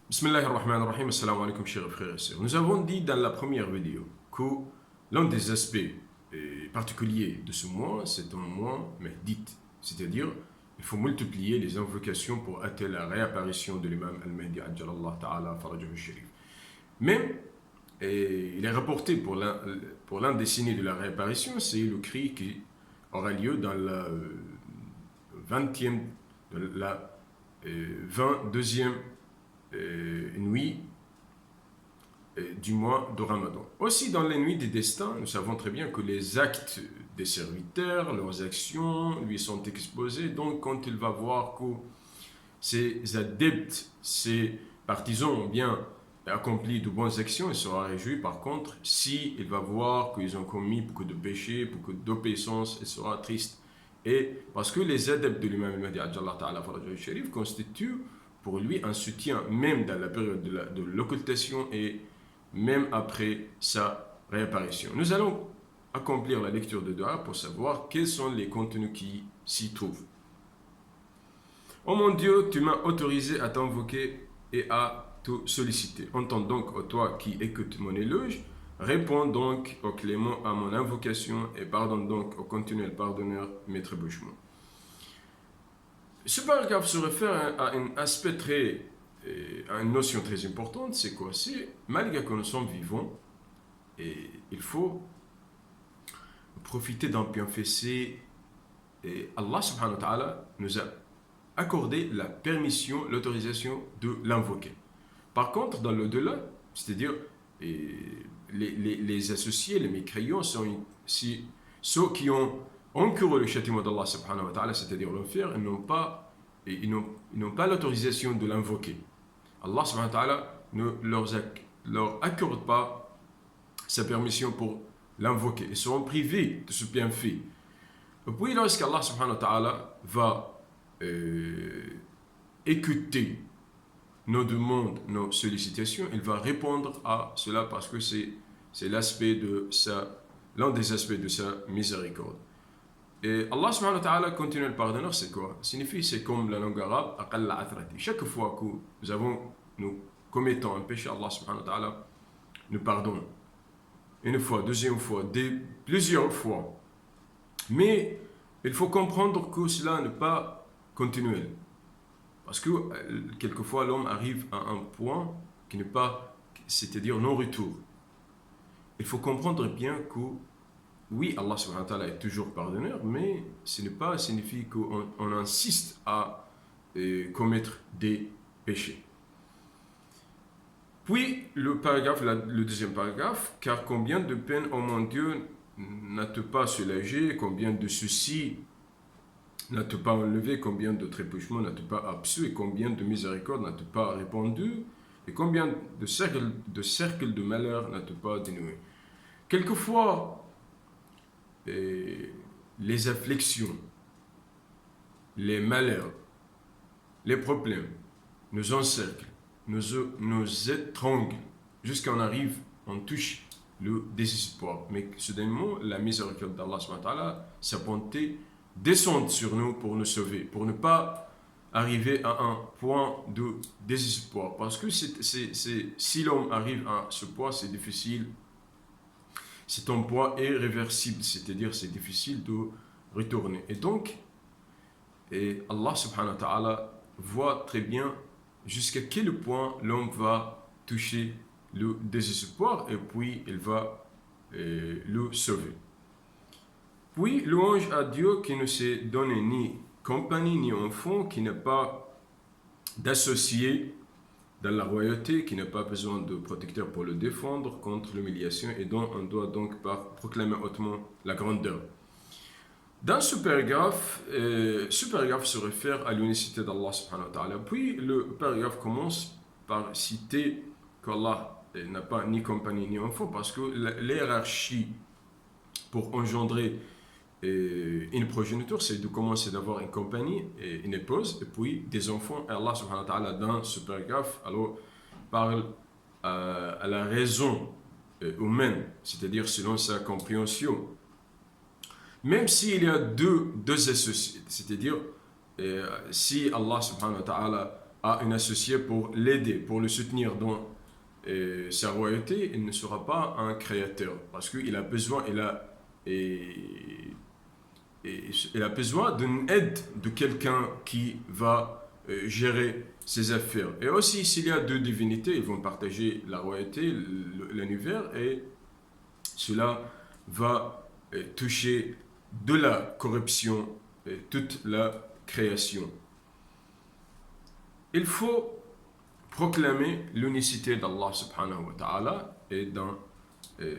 Bismillah ar-Rahman ar-Rahim, assalamu alaikum chers frères et sœurs. Nous avons dit dans la première vidéo que l'un des aspects particuliers de ce mois, c'est un mois mehdite, c'est-à-dire il faut multiplier les invocations pour atteindre la réapparition de l'imam al-Mahdi ajjalallah ta'ala farajahu sharif. Même, il est rapporté pour l'un des signes de la réapparition, c'est le cri qui aura lieu dans la 20e, la 22e nuit du mois de Ramadan. Aussi dans les nuits des destins, nous savons très bien que les actes des serviteurs, leurs actions lui sont exposés. Donc quand il va voir que ses adeptes, ses partisans ont bien accompli de bonnes actions, il sera réjoui. Par contre, si il va voir qu'ils ont commis beaucoup de péchés, beaucoup d'obéissance, il sera triste. Et parce que les adeptes de l'imam al-Mahdi ajjallahu ta'ala farajah sharif constituent pour lui un soutien même dans la période de l'occultation et même après sa réapparition. Nous allons accomplir la lecture de Dua pour savoir quels sont les contenus qui s'y trouvent. Oh mon Dieu, tu m'as autorisé à t'invoquer et à te solliciter. Entends donc, ô toi qui écoutes mon éloge, réponds donc au clément à mon invocation et pardonne donc au continuel pardonneur mes trébuchements. Ce paragraphe se réfère à un aspect à une notion très importante, c'est quoi? C'est, malgré que nous sommes vivants, et il faut profiter d'un bienfait, et Allah subhanahu wa ta'ala nous a accordé la permission, l'autorisation de l'invoquer. Par contre, dans l'au-delà, c'est-à-dire les associés, les mécréants, sont ceux qui ont encouru le châtiment d'Allah subhanahu wa ta'ala, c'est-à-dire l'enfer, ils n'ont pas l'autorisation de l'invoquer. Allah subhanahu wa ta'ala ne leur accorde pas sa permission pour l'invoquer. Ils seront privés de ce bienfait. Et puis lorsqu'Allah subhanahu wa ta'ala va écouter nos demandes, nos sollicitations, il va répondre à cela parce que c'est l'un des aspects de sa miséricorde. Et Allah subhanahu wa ta'ala, continuel pardonneur, c'est quoi? Signifie, c'est comme la langue arabe, aqalla athrati. Chaque fois que nous commettons un péché, Allah subhanahu wa ta'ala nous pardonne. Une fois, deuxième fois, plusieurs fois. Mais il faut comprendre que cela n'est pas continuel. Parce que quelquefois l'homme arrive à un point qui n'est pas, c'est-à-dire non-retour. Il faut comprendre bien que oui, Allah subhanahu wa ta'ala est toujours pardonneur, mais ce n'est pas signifie qu'on insiste à commettre des péchés. Puis le deuxième paragraphe, car combien de peines, oh mon Dieu, n'a-t-il pas soulagé, combien de soucis n'a-t-il pas enlevé, combien de trébuchements n'a-t-il pas absous, et combien de miséricorde n'a-t-il pas répandu, et combien de cercles de malheur n'a-t-il pas dénoué. Quelquefois, les afflictions, les malheurs, les problèmes nous encerclent, nous étranglent, jusqu'à on arrive, on touche le désespoir. Mais soudainement, la miséricorde d'Allah subhanahu wa ta'ala, sa bonté, descend sur nous pour nous sauver, pour ne pas arriver à un point de désespoir. Parce que si l'homme arrive à ce point, c'est difficile. C'est un poids irréversible, c'est-à-dire c'est difficile de retourner. Et donc, Allah subhanahu wa ta'ala voit très bien jusqu'à quel point l'homme va toucher le désespoir et puis il va le sauver. Puis, louange à Dieu qui ne s'est donné ni compagnie ni enfant, qui n'a pas d'associé dans la royauté, qui n'a pas besoin de protecteur pour le défendre contre l'humiliation et dont on doit donc proclamer hautement la grandeur. Dans ce paragraphe se réfère à l'unicité d'Allah subhanahu wa ta'ala. Puis le paragraphe commence par citer qu'Allah n'a pas ni compagnie ni enfant parce que l'hiérarchie pour engendrer une progéniture, c'est de commencer d'avoir une compagnie, et une épouse, et puis des enfants. Et Allah subhanahu wa ta'ala, dans ce paragraphe, alors, parle à la raison humaine, c'est-à-dire selon sa compréhension. Même s'il y a deux associés, c'est-à-dire si Allah subhanahu wa ta'ala a un associé pour l'aider, pour le soutenir dans sa royauté, il ne sera pas un créateur parce qu'il a besoin, il a besoin d'une aide de quelqu'un qui va gérer ses affaires. Et aussi, s'il y a deux divinités, ils vont partager la royauté, l'univers, et cela va toucher de la corruption toute la création. Il faut proclamer l'unicité d'Allah subhanahu wa ta'ala, et dans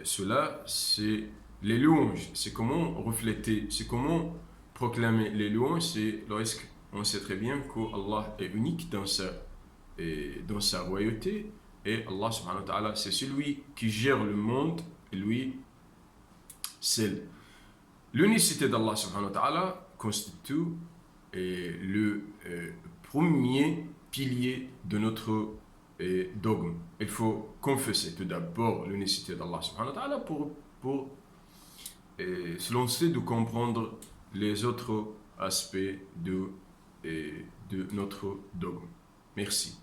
cela, c'est les louanges. C'est comment refléter, c'est comment proclamer les louanges. C'est lorsqu'on sait très bien qu'Allah est unique dans sa royauté, et Allah subhanahu wa ta'ala, c'est celui qui gère le monde, et lui seul. L'unicité d'Allah subhanahu wa ta'ala constitue le premier pilier de notre dogme. Il faut confesser tout d'abord l'unicité d'Allah subhanahu wa ta'ala pour se lancer de comprendre les autres aspects de notre dogme. Merci.